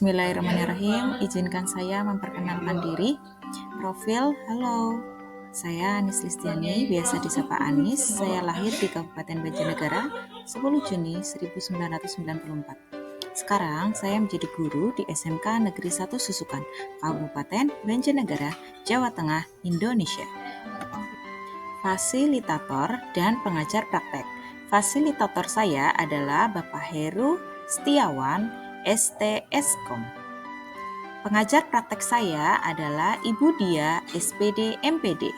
Bismillahirrahmanirrahim. Izinkan saya memperkenalkan diri. Profil, halo. Saya Anis Listiani, biasa disapa Anis. Saya lahir di Kabupaten Banjarnegara 10 Juni 1994. Sekarang saya menjadi guru di SMK Negeri 1 Susukan, Kabupaten Banjarnegara, Jawa Tengah, Indonesia. Fasilitator dan pengajar praktek. Fasilitator saya adalah Bapak Heru Setiawan, STSkom. Pengajar praktek saya adalah Ibu Dia, SPD MPD.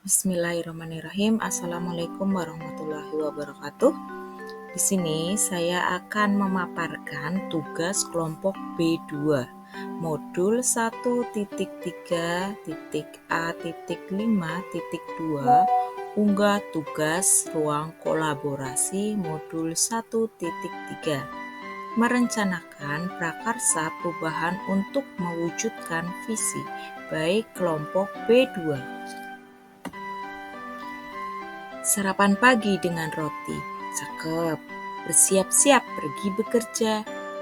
Bismillahirrahmanirrahim. Assalamualaikum warahmatullahi wabarakatuh. Di sini saya akan memaparkan tugas kelompok B2 modul 1.3.A.5.2 unggah tugas ruang kolaborasi modul 1.3 merencanakan prakarsa perubahan untuk mewujudkan visi baik kelompok B2. Sarapan pagi dengan roti, cakep. Bersiap-siap pergi bekerja,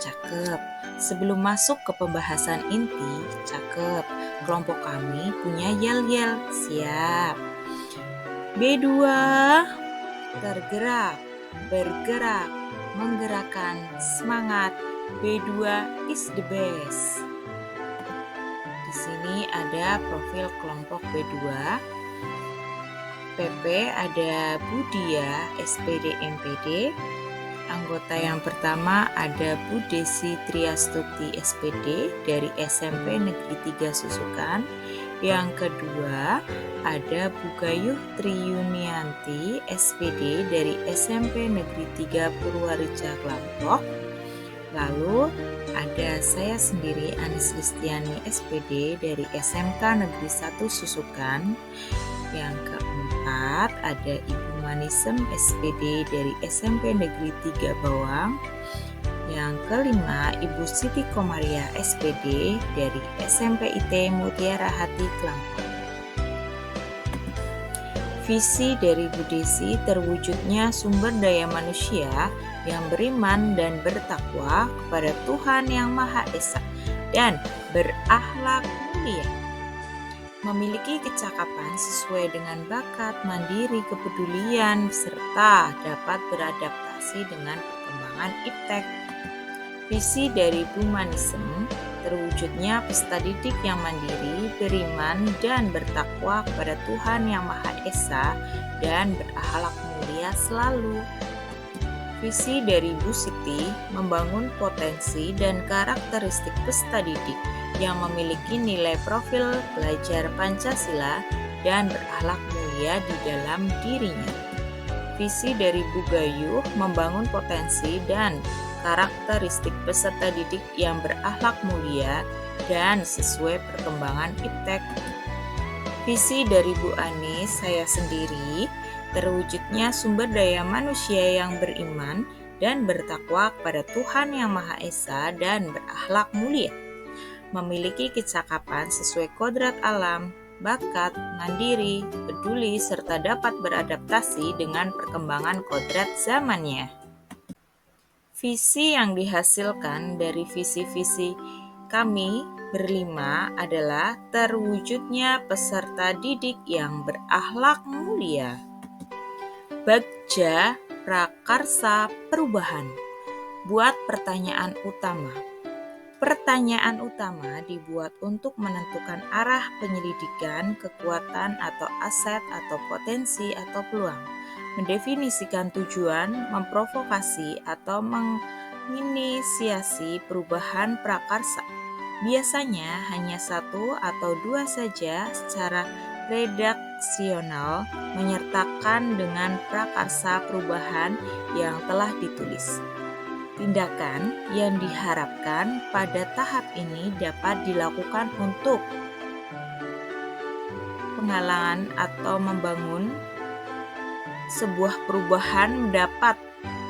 cakep. Sebelum masuk ke pembahasan inti, cakep. Kelompok kami punya yel-yel, siap. B2, tergerak, bergerak, menggerakkan, semangat. B2 is the best. Di sini ada profil kelompok B2. PP ada Bu Dia, SPD MPD. Anggota yang pertama ada Bu Desi Triastuti, SPD dari SMP Negeri 3 Susukan. Yang kedua ada Bu Gayuh Triyunianti, SPD dari SMP Negeri 3 Purwareja Klampok. Lalu ada saya sendiri Anis Listiani, SPD dari SMK Negeri 1 Susukan. Yang keempat ada Ibu Manisem, SPD dari SMP Negeri 3 Bawang. Yang kelima Ibu Siti Komaria, SPD dari SMP IT Mutiara Hati Klampok. Visi dari Bu Desi terwujudnya sumber daya manusia yang beriman dan bertakwa kepada Tuhan Yang Maha Esa dan berakhlak mulia. Memiliki kecakapan sesuai dengan bakat, mandiri, kepedulian, serta dapat beradaptasi dengan perkembangan iptek. Visi dari Bu Manisem terwujudnya peserta didik yang mandiri, beriman, dan bertakwa kepada Tuhan Yang Maha Esa dan berakhlak mulia selalu. Visi dari Bu Siti membangun potensi dan karakteristik peserta didik yang memiliki nilai profil belajar Pancasila dan berakhlak mulia di dalam dirinya. Visi dari Bu Gayuh membangun potensi dan karakteristik peserta didik yang berakhlak mulia dan sesuai perkembangan iptek. Visi dari Bu Anis, saya sendiri, terwujudnya sumber daya manusia yang beriman dan bertakwa kepada Tuhan Yang Maha Esa dan berakhlak mulia. Memiliki kecakapan sesuai kodrat alam, bakat, mandiri, peduli, serta dapat beradaptasi dengan perkembangan kodrat zamannya. Visi yang dihasilkan dari visi-visi kami berlima adalah terwujudnya peserta didik yang berakhlak mulia. Bagja prakarsa perubahan. Buat pertanyaan utama. Pertanyaan utama dibuat untuk menentukan arah penyelidikan, kekuatan atau aset atau potensi atau peluang, mendefinisikan tujuan, memprovokasi atau menginisiasi perubahan prakarsa. Biasanya hanya satu atau dua saja secara redaksional menyertakan dengan prakarsa perubahan yang telah ditulis. Tindakan yang diharapkan pada tahap ini dapat dilakukan untuk penghalangan atau membangun sebuah perubahan mendapat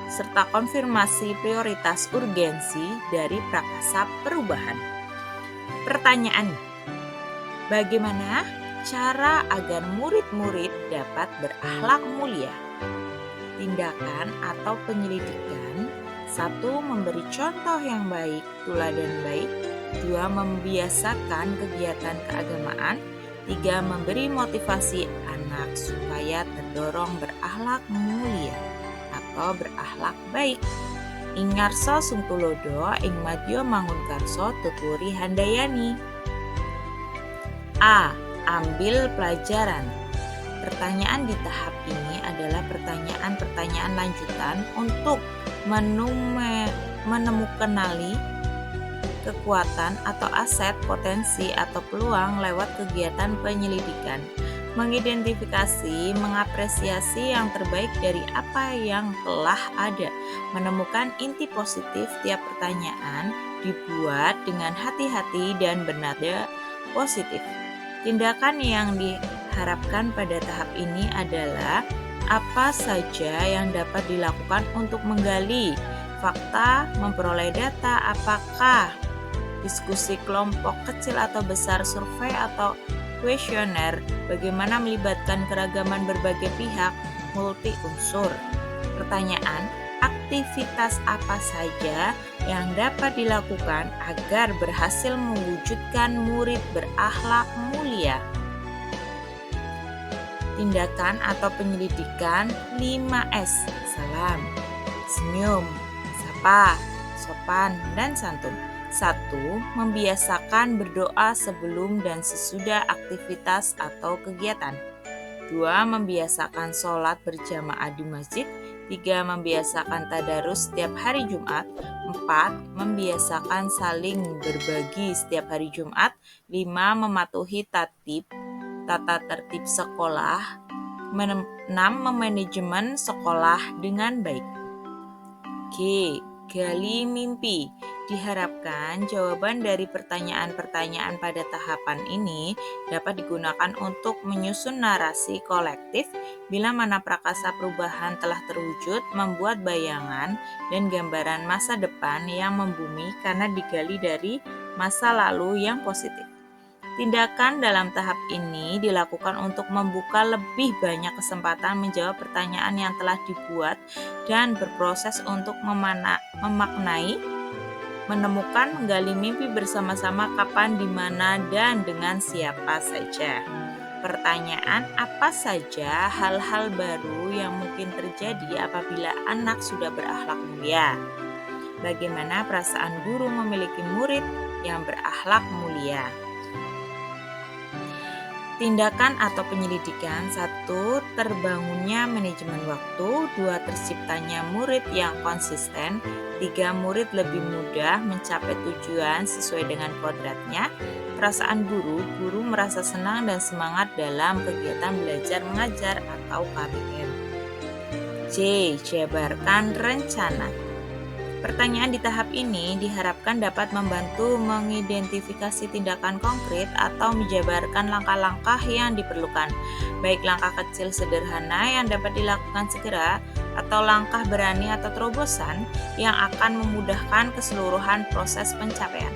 serta konfirmasi prioritas urgensi dari prakarsa perubahan. Pertanyaan: bagaimana cara agar murid-murid dapat berakhlak mulia? Tindakan atau penyelidikan 1. Memberi contoh yang baik, teladan baik. 2. Membiasakan kegiatan keagamaan. 3. Memberi motivasi anak supaya terdorong berakhlak mulia atau berakhlak baik. Ingarso sungtulodo ing madya mangunkarso tuturi handayani. A. Ambil pelajaran. Pertanyaan di tahap ini adalah pertanyaan-pertanyaan lanjutan untuk menemukan kekuatan atau aset, potensi atau peluang lewat kegiatan penyelidikan, mengidentifikasi, mengapresiasi yang terbaik dari apa yang telah ada, menemukan inti positif tiap pertanyaan, dibuat dengan hati-hati dan bernada positif. Tindakan yang diharapkan pada tahap ini adalah apa saja yang dapat dilakukan untuk menggali fakta, memperoleh data, apakah diskusi kelompok kecil atau besar, survei atau kuesioner, bagaimana melibatkan keragaman berbagai pihak, multi unsur. Pertanyaan, aktivitas apa saja yang dapat dilakukan agar berhasil mewujudkan murid berakhlak mulia? Tindakan atau penyelidikan 5S, salam, senyum, sapa, sopan, dan santun. 1. Membiasakan berdoa sebelum dan sesudah aktivitas atau kegiatan. 2. Membiasakan sholat berjamaah di masjid. 3. Membiasakan tadarus setiap hari Jumat. 4. Membiasakan saling berbagi setiap hari Jumat. 5. Mematuhi tata tertib sekolah. 6. Memanajemen sekolah dengan baik. G. Gali mimpi. Diharapkan jawaban dari pertanyaan-pertanyaan pada tahapan ini dapat digunakan untuk menyusun narasi kolektif bila mana prakasa perubahan telah terwujud, membuat bayangan dan gambaran masa depan yang membumi karena digali dari masa lalu yang positif. Tindakan dalam tahap ini dilakukan untuk membuka lebih banyak kesempatan menjawab pertanyaan yang telah dibuat dan berproses untuk memaknai, menemukan, menggali mimpi bersama-sama kapan, di mana, dan dengan siapa saja. Pertanyaan, apa saja hal-hal baru yang mungkin terjadi apabila anak sudah berakhlak mulia? Bagaimana perasaan guru memiliki murid yang berakhlak mulia? Tindakan atau penyelidikan. 1. Terbangunnya manajemen waktu. 2. Terciptanya murid yang konsisten. 3. Murid lebih mudah mencapai tujuan sesuai dengan kodratnya. Perasaan guru merasa senang dan semangat dalam kegiatan belajar mengajar atau KBM. J. Jabarkan rencana. Pertanyaan di tahap ini diharapkan dapat membantu mengidentifikasi tindakan konkret atau menjabarkan langkah-langkah yang diperlukan, baik langkah kecil sederhana yang dapat dilakukan segera, atau langkah berani atau terobosan yang akan memudahkan keseluruhan proses pencapaian.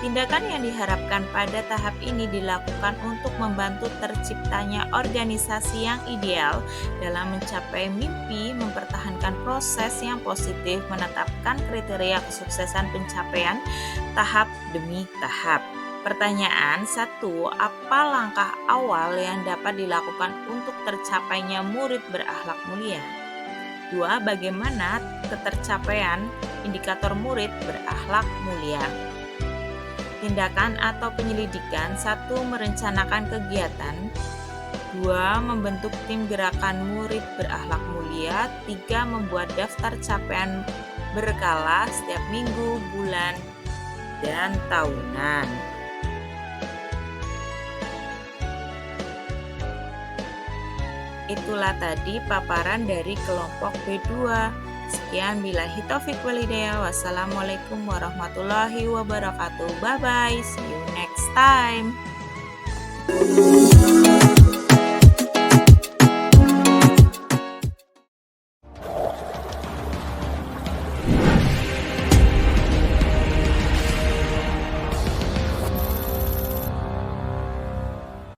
Tindakan yang diharapkan pada tahap ini dilakukan untuk membantu terciptanya organisasi yang ideal dalam mencapai mimpi, mempertahankan proses yang positif, menetapkan kriteria kesuksesan pencapaian tahap demi tahap. Pertanyaan 1. Apa langkah awal yang dapat dilakukan untuk tercapainya murid berakhlak mulia? 2. Bagaimana ketercapaian indikator murid berakhlak mulia? Tindakan atau penyelidikan. 1. Merencanakan kegiatan. 2. Membentuk tim gerakan murid berakhlak mulia. 3. Membuat daftar capaian berkala setiap minggu, bulan, dan tahunan. Itulah tadi paparan dari kelompok B2. Sekian, billahi taufiq walhidayah. Wassalamualaikum warahmatullahi wabarakatuh. Bye bye. See you next time.